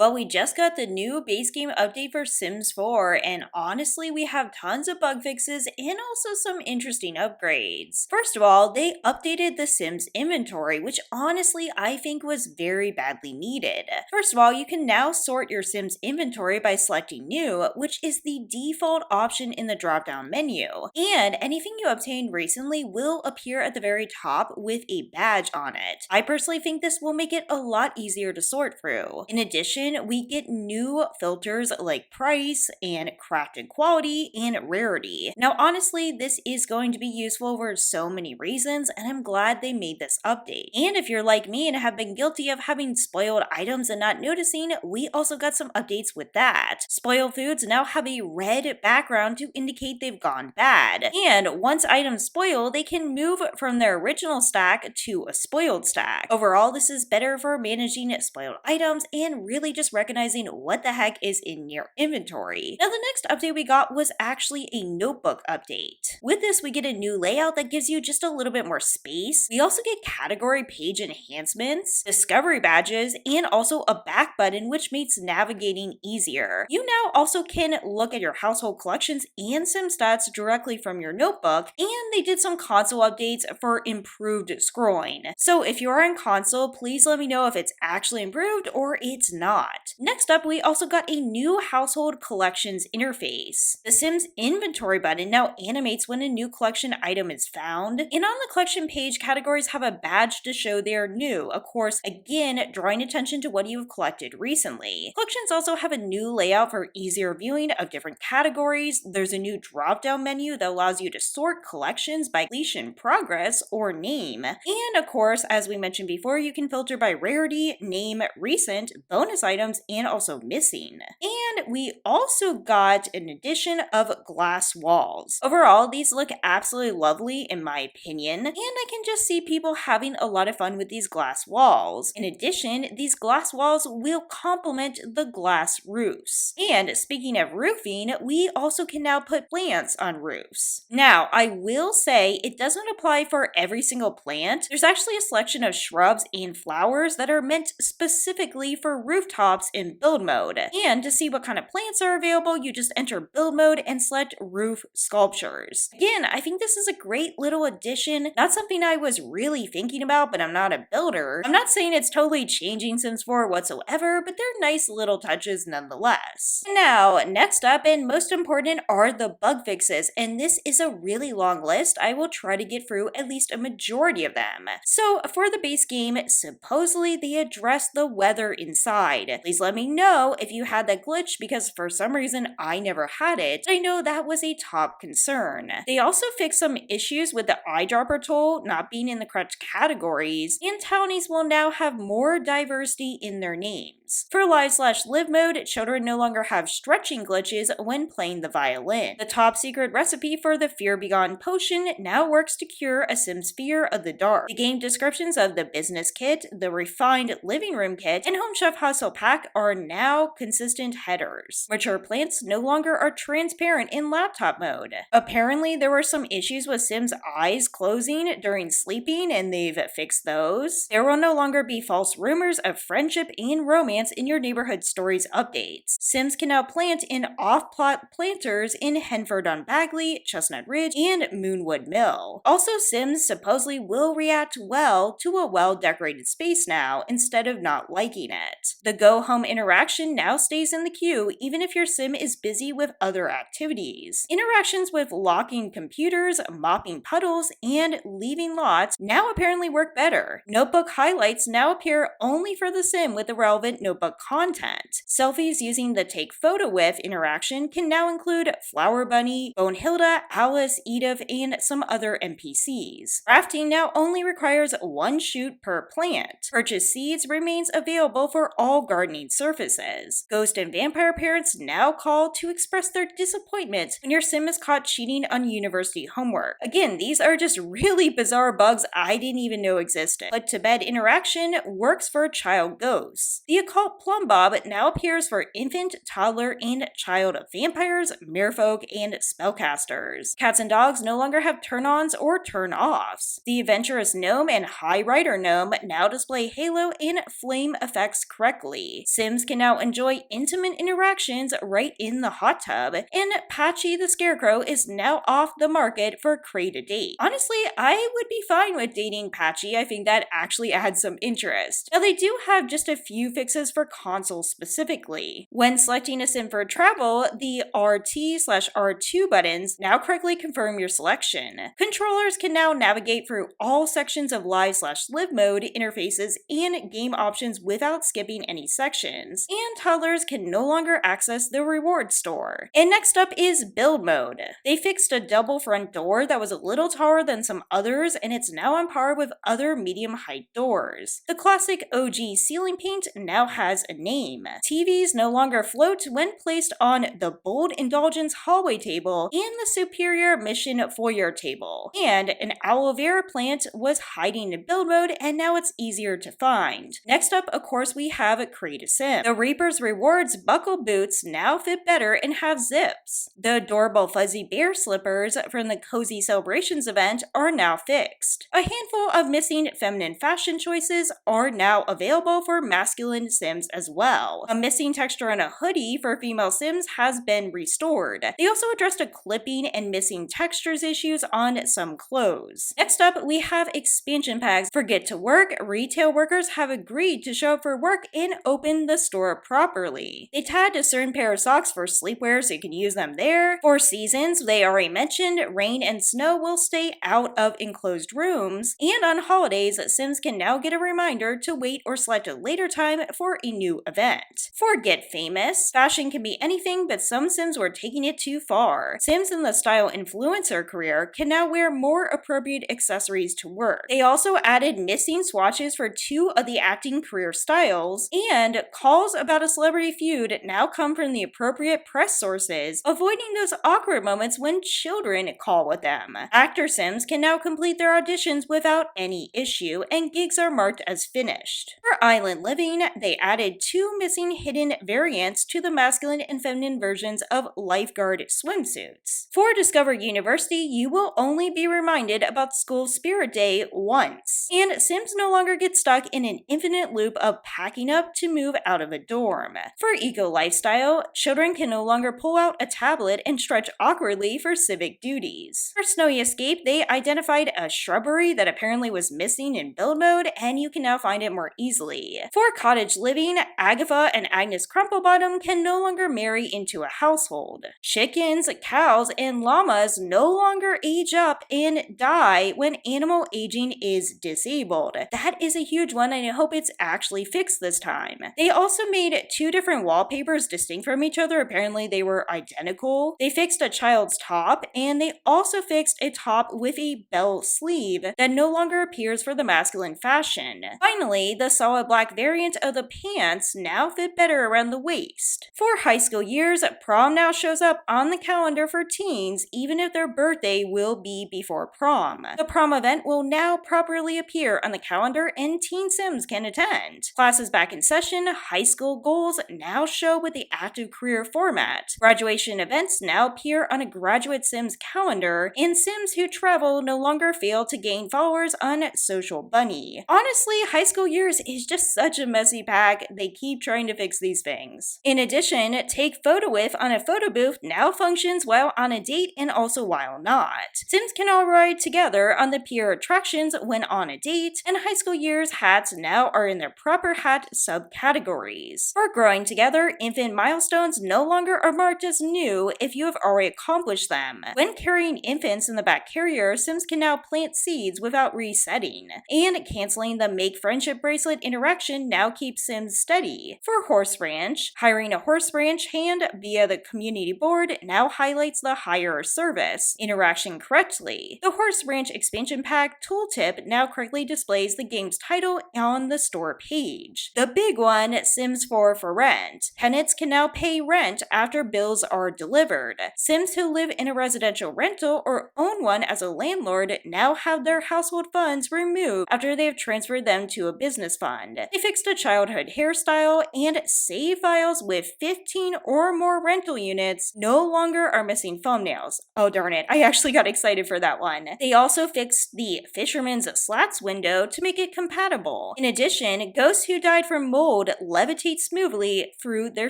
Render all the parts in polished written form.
Well, we just got the new base game update for Sims 4, and honestly, we have tons of bug fixes and also some interesting upgrades. First of all, they updated the Sims inventory, which honestly I think was very badly needed. First of all, you can now sort your Sims inventory by selecting New, which is the default option in the drop-down menu. And anything you obtained recently will appear at the very top with a badge on it. I personally think this will make it a lot easier to sort through. In addition, we get new filters like price and crafted quality and rarity. Now, honestly, this is going to be useful for so many reasons, and I'm glad they made this update. And if you're like me and have been guilty of having spoiled items and not noticing, we also got some updates with that. Spoiled foods now have a red background to indicate they've gone bad. And once items spoil, they can move from their original stack to a spoiled stack. Overall, this is better for managing spoiled items and really just recognizing what the heck is in your inventory. Now, the next update we got was actually a notebook update. With this, we get a new layout that gives you just a little bit more space. We also get category page enhancements, discovery badges, and also a back button which makes navigating easier. You now also can look at your household collections and sim stats directly from your notebook, and they did some console updates for improved scrolling. So if you are in console, please let me know if it's actually improved or it's not. Next up, we also got a new household collections interface. The Sims inventory button now animates when a new collection item is found, and on the collection page, categories have a badge to show they are new, of course, again, drawing attention to what you've collected recently. Collections also have a new layout for easier viewing of different categories. There's a new drop-down menu that allows you to sort collections by completion progress or name. And of course, as we mentioned before, you can filter by rarity, name, recent, bonus items, and also missing. And we also got an addition of glass walls. Overall, these look absolutely lovely in my opinion, and I can just see people having a lot of fun with these glass walls. In addition, these glass walls will complement the glass roofs. And speaking of roofing, we also can now put plants on roofs. Now, I will say it doesn't apply for every single plant. There's actually a selection of shrubs and flowers that are meant specifically for rooftops in build mode. And to see what kind of plants are available, you just enter build mode and select roof sculptures. Again, I think this is a great little addition, not something I was really thinking about, but I'm not a builder. I'm not saying it's totally changing Sims 4 whatsoever, but they're nice little touches nonetheless. Now, next up and most important are the bug fixes, and this is a really long list. I will try to get through at least a majority of them. So for the base game, supposedly they address the weather inside. Please let me know if you had that glitch, because for some reason I never had it. I know that was a top concern. They also fixed some issues with the eyedropper tool not being in the correct categories, and townies will now have more diversity in their names. For live/live mode, children no longer have stretching glitches when playing the violin. The top secret recipe for the Fear Begone potion now works to cure a Sim's fear of the dark. The game descriptions of the business kit, the refined living room kit, and Home Chef Hustle Pack are now consistent headers. Mature plants no longer are transparent in laptop mode. Apparently, there were some issues with Sim's eyes closing during sleeping, and they've fixed those. There will no longer be false rumors of friendship and romance in your neighborhood stories updates. Sims can now plant in off-plot planters in Henford-on-Bagley, Chestnut Ridge, and Moonwood Mill. Also, Sims supposedly will react well to a well-decorated space now, instead of not liking it. The Go Home interaction now stays in the queue, even if your Sim is busy with other activities. Interactions with locking computers, mopping puddles, and leaving lots now apparently work better. Notebook highlights now appear only for the Sim with the relevant notebook content. Selfies using the Take Photo With interaction can now include Flower Bunny, Bonehilda, Alice, Edith, and some other NPCs. Crafting now only requires one shoot per plant. Purchase seeds remains available for all gardening surfaces. Ghost and vampire parents now call to express their disappointment when your Sim is caught cheating on university homework. Again, these are just really bizarre bugs I didn't even know existed. Put to bed interaction works for child ghosts. The occult default plum bob now appears for infant, toddler, and child vampires, merfolk, and spellcasters. Cats and dogs no longer have turn-ons or turn-offs. The adventurous gnome and high rider gnome now display halo and flame effects correctly. Sims can now enjoy intimate interactions right in the hot tub, and Patchy the Scarecrow is now off the market for Create a Date. Honestly, I would be fine with dating Patchy. I think that actually adds some interest. Now, they do have just a few fixes for consoles specifically. When selecting a sim for travel, the RT/R2 buttons now correctly confirm your selection. Controllers can now navigate through all sections of live/live mode interfaces and game options without skipping any sections, and toddlers can no longer access the reward store. And next up is build mode. They fixed a double front door that was a little taller than some others, and it's now on par with other medium height doors. The classic OG ceiling paint now has a name. TVs no longer float when placed on the Bold Indulgence hallway table and the Superior Mission foyer table. And an aloe vera plant was hiding in build mode, and now it's easier to find. Next up, of course, we have Create a Sim. The Reaper's Rewards buckle boots now fit better and have zips. The adorable fuzzy bear slippers from the Cozy Celebrations event are now fixed. A handful of missing feminine fashion choices are now available for masculine Sims as well. A missing texture on a hoodie for female Sims has been restored. They also addressed a clipping and missing textures issues on some clothes. Next up, we have expansion packs for Get to Work. Retail workers have agreed to show up for work and open the store properly. They tagged a certain pair of socks for sleepwear so you can use them there. For seasons, they already mentioned rain and snow will stay out of enclosed rooms, and on holidays, Sims can now get a reminder to wait or select a later time for a new event. For Get Famous, fashion can be anything, but some Sims were taking it too far. Sims in the style influencer career can now wear more appropriate accessories to work. They also added missing swatches for 2 of the acting career styles, and calls about a celebrity feud now come from the appropriate press sources, avoiding those awkward moments when children call with them. Actor Sims can now complete their auditions without any issue, and gigs are marked as finished. For Island Living, they added 2 missing hidden variants to the masculine and feminine versions of lifeguard swimsuits. For Discover University, you will only be reminded about School Spirit Day once, and Sims no longer get stuck in an infinite loop of packing up to move out of a dorm. For Eco Lifestyle, children can no longer pull out a tablet and stretch awkwardly for civic duties. For Snowy Escape, they identified a shrubbery that apparently was missing in build mode, and you can now find it more easily. For Cottage Living, Agatha and Agnes Crumplebottom can no longer marry into a household. Chickens, cows, and llamas no longer age up and die when animal aging is disabled. That is a huge one, and I hope it's actually fixed this time. They also made 2 different wallpapers distinct from each other. Apparently they were identical. They fixed a child's top, and they also fixed a top with a bell sleeve that no longer appears for the masculine fashion. Finally, the solid black variant of the pants now fit better around the waist. For high school years, prom now shows up on the calendar for teens, even if their birthday will be before prom. The prom event will now properly appear on the calendar, and teen Sims can attend. Classes back in session, high school goals now show with the active career format. Graduation events now appear on a graduate Sims calendar, and Sims who travel no longer fail to gain followers on Social Bunny. Honestly, high school years is just such a messy pack. They keep trying to fix these things. In addition, Take Photo With on a photo booth now functions while on a date and also while not. Sims can all ride together on the peer attractions when on a date, and high school years hats now are in their proper hat subcategories. For Growing Together, infant milestones no longer are marked as new if you have already accomplished them. When carrying infants in the back carrier, Sims can now plant seeds without resetting. And canceling the Make Friendship Bracelet interaction now keeps Sims steady. For Horse Ranch, hiring a horse ranch hand via the community board now highlights the hire service interaction correctly. The Horse Ranch expansion pack tooltip now correctly displays the game's title on the store page. The big one, Sims 4 for rent. Tenants can now pay rent after bills are delivered. Sims who live in a residential rental or own one as a landlord now have their household funds removed after they have transferred them to a business fund. They fixed a childhood Parenthood hairstyle, and save files with 15 or more rental units no longer are missing thumbnails. Oh darn it, I actually got excited for that one. They also fixed the Fisherman's Slats window to make it compatible. In addition, ghosts who died from mold levitate smoothly through their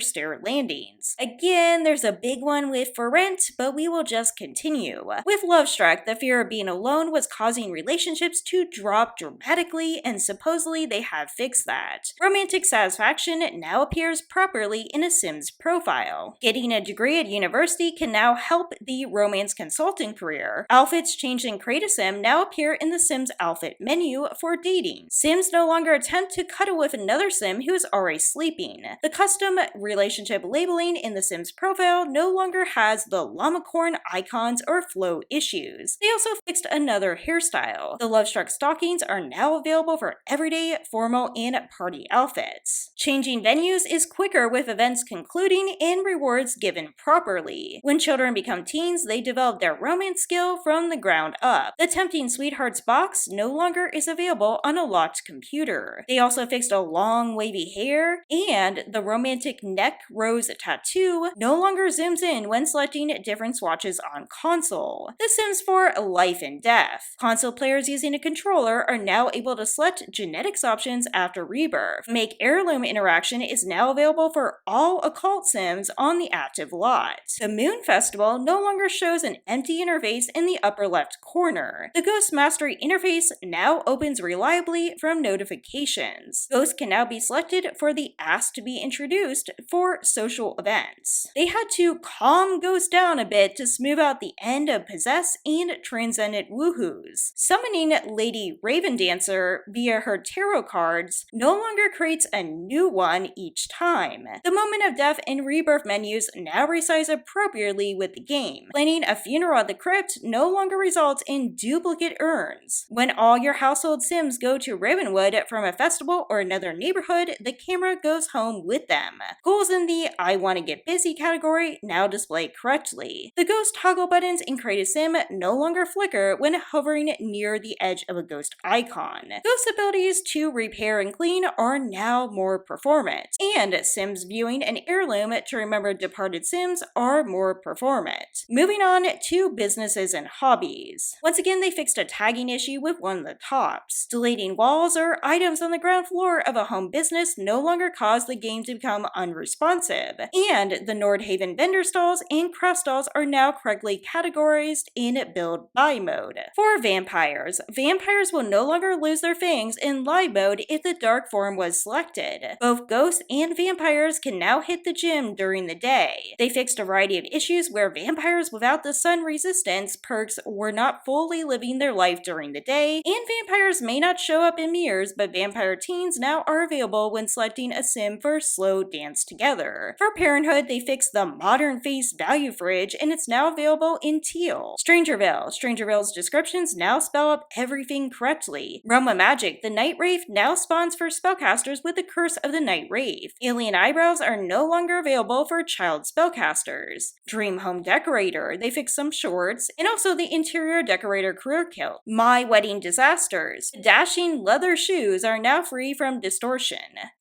stair landings. Again, there's a big one with for rent, but we will just continue. With Lovestruck, the fear of being alone was causing relationships to drop dramatically, and supposedly they have fixed that. Romantic satisfaction now appears properly in a Sim's profile. Getting a degree at university can now help the romance consulting career. Outfits changed in Create a Sim now appear in the Sims outfit menu for dating. Sims no longer attempt to cuddle with another Sim who is already sleeping. The custom relationship labeling in the Sims profile no longer has the llamacorn icons or flow issues. They also fixed another hairstyle. The Lovestruck stockings are now available for everyday, formal, and party outfits. Changing venues is quicker with events concluding and rewards given properly. When children become teens, they develop their romance skill from the ground up. The Tempting Sweethearts box no longer is available on a locked computer. They also fixed a long wavy hair, and the romantic neck rose tattoo no longer zooms in when selecting different swatches on console. The Sims 4 Life and Death. Console players using a controller are now able to select genetics options after rebirth. Make heirloom interaction is now available for all occult Sims on the active lot. The Moon Festival no longer shows an empty interface in the upper left corner. The Ghost Mastery interface now opens reliably from notifications. Ghosts can now be selected for the Ask to be introduced for social events. They had to calm ghosts down a bit to smooth out the end of Possess and Transcendent woohoos. Summoning Lady Raven Dancer via her tarot cards no longer creates a new one each time. The Moment of Death and Rebirth menus now resize appropriately with the game. Planning a funeral at the crypt no longer results in duplicate urns. When all your household Sims go to Ravenwood from a festival or another neighborhood, the camera goes home with them. Goals in the I Want to Get Busy category now display correctly. The ghost toggle buttons in Create a Sim no longer flicker when hovering near the edge of a ghost icon. Ghost abilities to repair and clean are now more performant, and Sims viewing an heirloom to remember departed Sims are more performant. Moving on to businesses and hobbies. Once again, they fixed a tagging issue with one of the tops. Deleting walls or items on the ground floor of a home business no longer cause the game to become unresponsive, and the Nordhaven vendor stalls and craft stalls are now correctly categorized in build buy mode. For vampires, vampires will no longer lose their fangs in live mode if the dark form was selected. Both ghosts and vampires can now hit the gym during the day. They fixed a variety of issues where vampires without the sun resistance perks were not fully living their life during the day, and vampires may not show up in mirrors, but vampire teens now are available when selecting a sim for slow dance together. For Parenthood, they fixed the modern face value fridge, and it's now available in teal. Strangerville's descriptions now spell out everything correctly. Realm of Magic, the Night Wraith now spawns for spellcasters with the Curse of the Night Wraith. Alien eyebrows are no longer available for child spellcasters. Dream Home Decorator, they fixed some shorts, and also the Interior Decorator career kilt. My Wedding Disasters, dashing leather shoes are now free from distortion.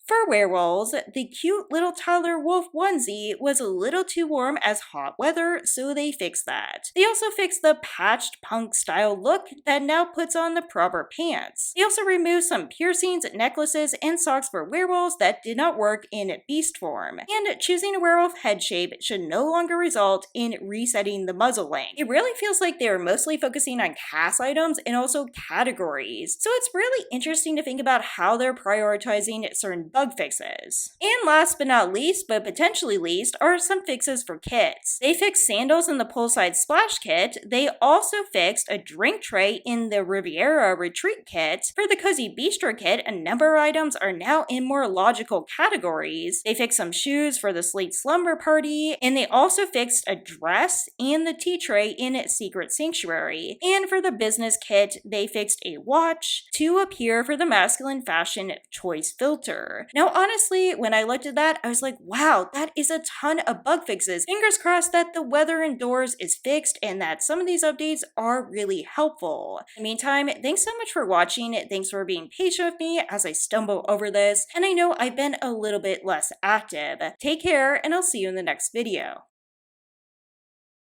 For werewolves, the cute little toddler wolf onesie was a little too warm as hot weather, so they fixed that. They also fixed the patched punk style look that now puts on the proper pants. They also removed some piercings, necklaces, and socks for werewolves that did not work in beast form. And choosing a werewolf head shape should no longer result in resetting the muzzle length. It really feels like they were mostly focusing on cast items and also categories, so it's really interesting to think about how they're prioritizing certain bug fixes. And last but not least, but potentially least, are some fixes for kits. They fixed sandals in the poolside splash kit. They also fixed a drink tray in the Riviera retreat kit. For the cozy bistro kit, a number of items are now in more logical categories. They fixed some shoes for the sleep slumber party, and they also fixed a dress and the tea tray in Secret Sanctuary. And for the business kit, they fixed a watch to appear for the masculine fashion choice filter. Now, honestly, when I looked at that, I was like, wow, that is a ton of bug fixes. Fingers crossed that the weather indoors is fixed and that some of these updates are really helpful. In the meantime, thanks so much for watching. Thanks for being patient with me as I stumble over this, and I know I've been a little bit less active. Take care, and I'll see you in the next video.